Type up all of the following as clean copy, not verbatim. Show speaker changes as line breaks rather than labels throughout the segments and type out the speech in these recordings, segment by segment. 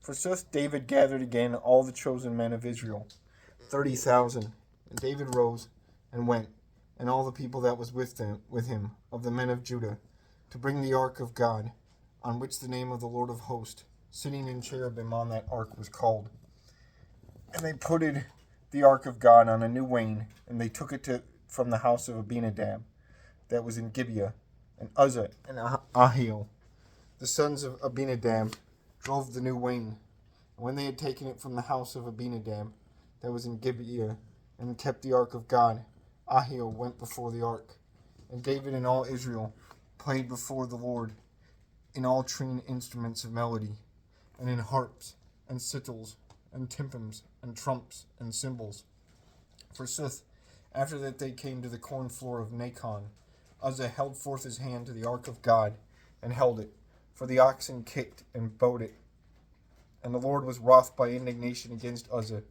Forsooth David gathered again all the chosen men of Israel, 30,000. And David rose and went, and all the people that was with him, of the men of Judah, to bring the ark of God, on which the name of the Lord of hosts, sitting in cherubim on that ark, was called. And they put the ark of God on a new wain, and they took it from the house of Abinadab, that was in Gibeah, and Uzzah and Ahio, the sons of Abinadab, drove the new wain. And when they had taken it from the house of Abinadab, that was in Gibeah, and kept the ark of God, Ahio went before the ark. And David and all Israel played before the Lord in all string instruments of melody, and in harps, and sittles, and tympans, and trumps, and cymbals. Forsooth, after that they came to the corn floor of Nacon, Uzzah held forth his hand to the ark of God, and held it, for the oxen kicked and bowed it. And the Lord was wroth by indignation against Uzzah,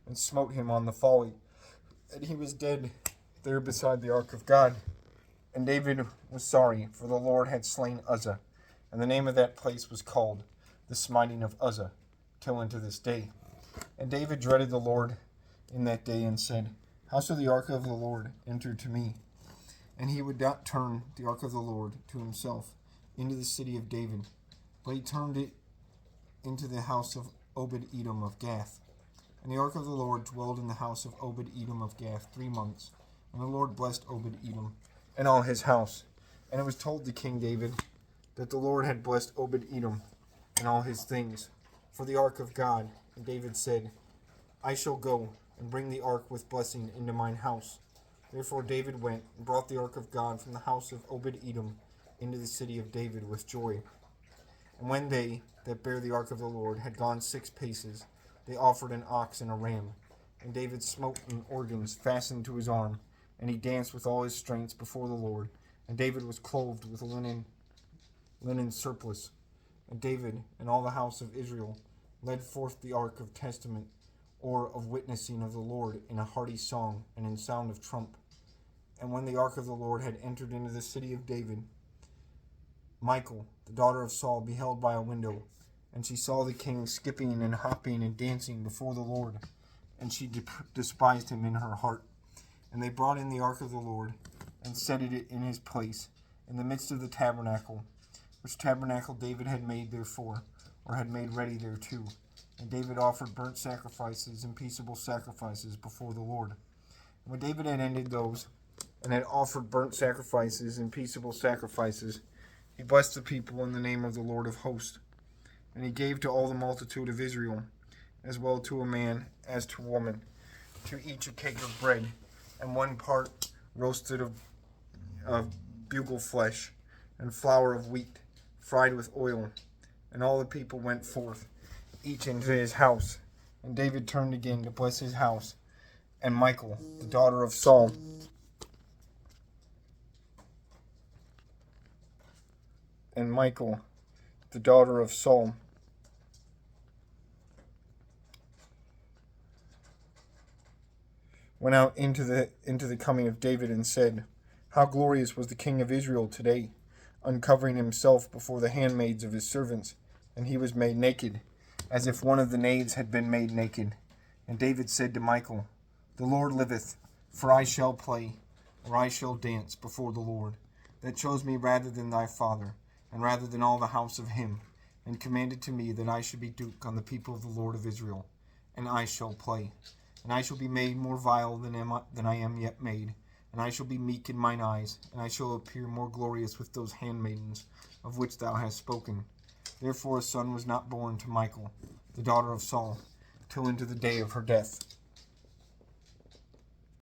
and smote him on the folly, and he was dead there beside the ark of God. And David was sorry, for the Lord had slain Uzzah, and the name of that place was called the smiting of Uzzah, till unto this day. And David dreaded the Lord in that day, and said, How shall the ark of the Lord enter to me? And he would not turn the ark of the Lord to himself into the city of David, but he turned it into the house of Obed-Edom of Gath. And the ark of the Lord dwelled in the house of Obed-Edom of Gath 3 months. And the Lord blessed Obed-Edom and all his house. And it was told to King David that the Lord had blessed Obed-Edom and all his things for the ark of God. And David said, I shall go and bring the ark with blessing into mine house. Therefore David went and brought the ark of God from the house of Obed-Edom into the city of David with joy. And when they that bare the ark of the Lord had gone 6 paces, they offered an ox and a ram. And David smote an organs fastened to his arm, and he danced with all his strength before the Lord. And David was clothed with a linen surplice. And David and all the house of Israel led forth the ark of testament, or of witnessing of the Lord, in a hearty song and in sound of trump. And when the ark of the Lord had entered into the city of David, Michal, the daughter of Saul, beheld by a window, and she saw the king skipping and hopping and dancing before the Lord, and she despised him in her heart. And they brought in the ark of the Lord, and set it in his place, in the midst of the tabernacle, which tabernacle David had made therefore, or had made ready thereto. And David offered burnt sacrifices and peaceable sacrifices before the Lord. And when David had ended those, and had offered burnt sacrifices and peaceable sacrifices, he blessed the people in the name of the Lord of hosts. And he gave to all the multitude of Israel, as well to a man as to woman, to each a cake of bread, and 1 part roasted of bugle flesh, and flour of wheat, fried with oil. And all the people went forth, each into his house. And David turned again to bless his house. And Michal, the daughter of Saul, went out into the coming of David, and said, How glorious was the king of Israel today, uncovering himself before the handmaids of his servants, and he was made naked, as if one of the knaves had been made naked. And David said to Michal, The Lord liveth, for I shall play, or I shall dance before the Lord, that chose me rather than thy father, and rather than all the house of him, and commanded to me that I should be duke on the people of the Lord of Israel, and I shall play. And I shall be made more vile than I am yet made, and I shall be meek in mine eyes, and I shall appear more glorious with those handmaidens of which thou hast spoken. Therefore a son was not born to Michal, the daughter of Saul, till into the day of her death.